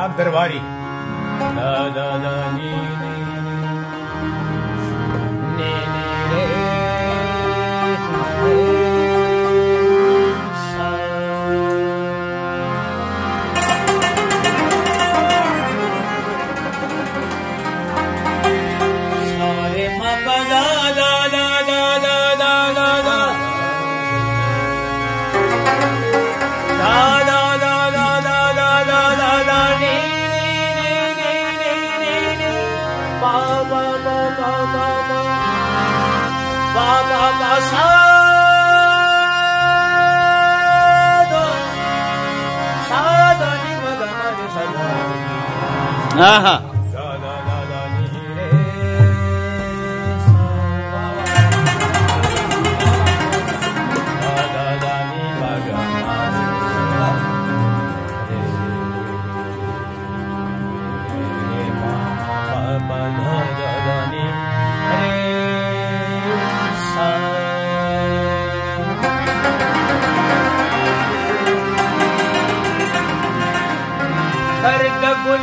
राम दरबारी Aha.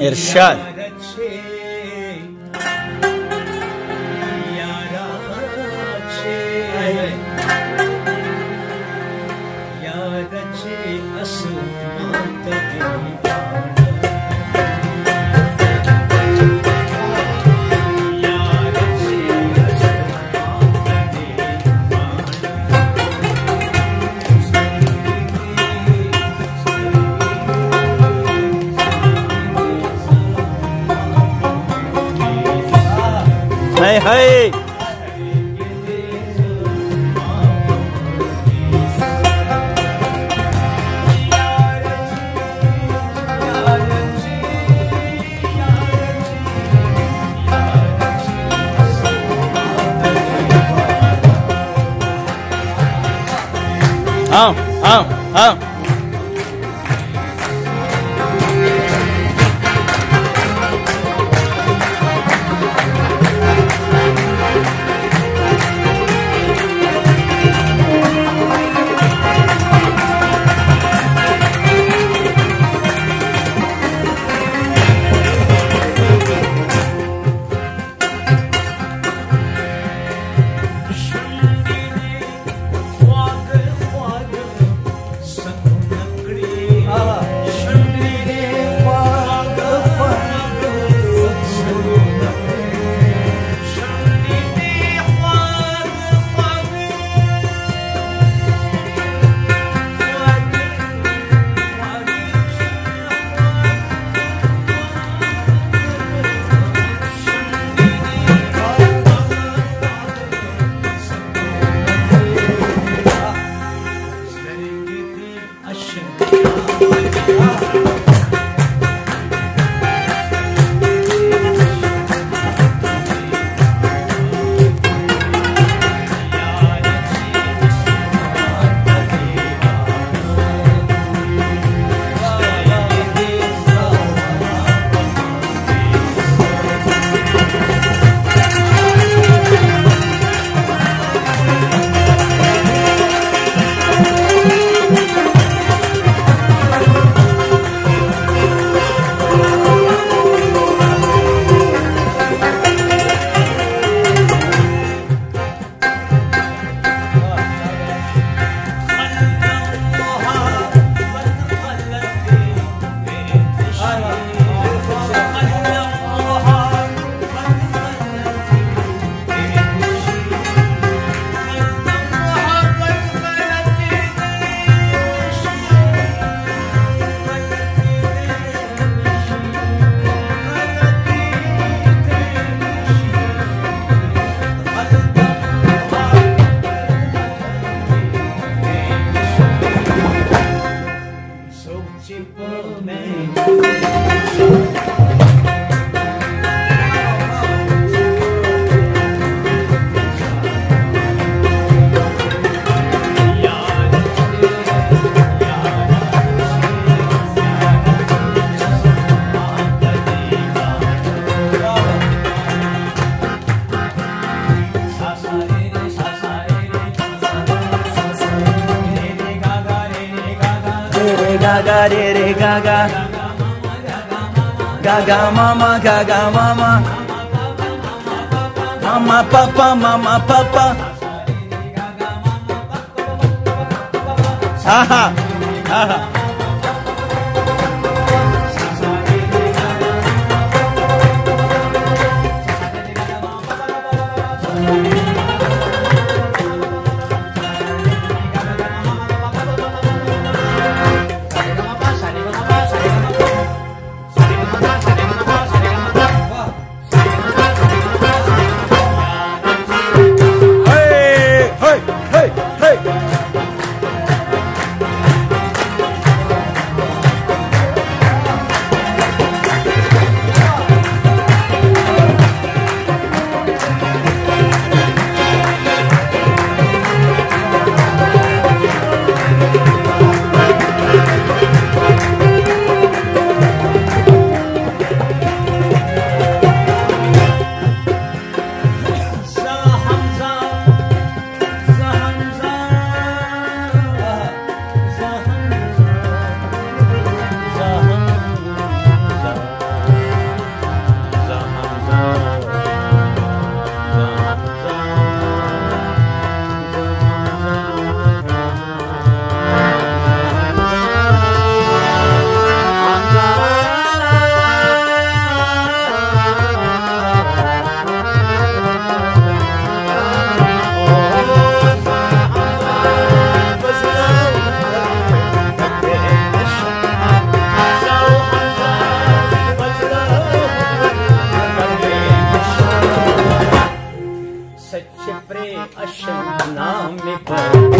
इरशाद है हाँ हाँ हाँ Gaga re re gaga gaga mama mama papa aha aha नाम पर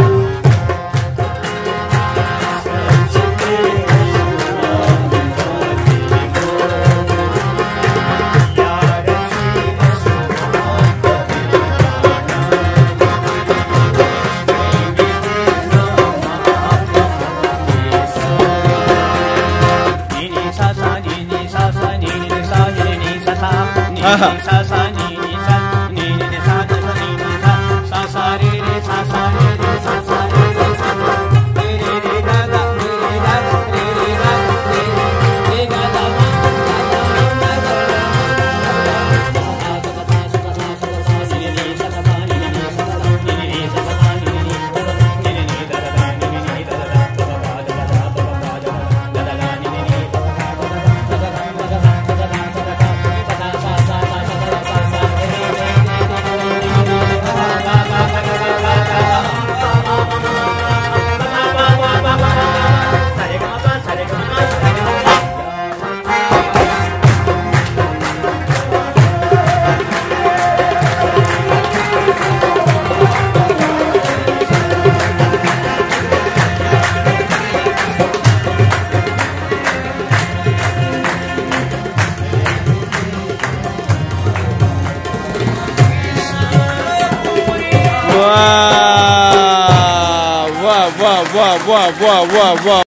Wow, wow, wow, wow, wow, wow, wow.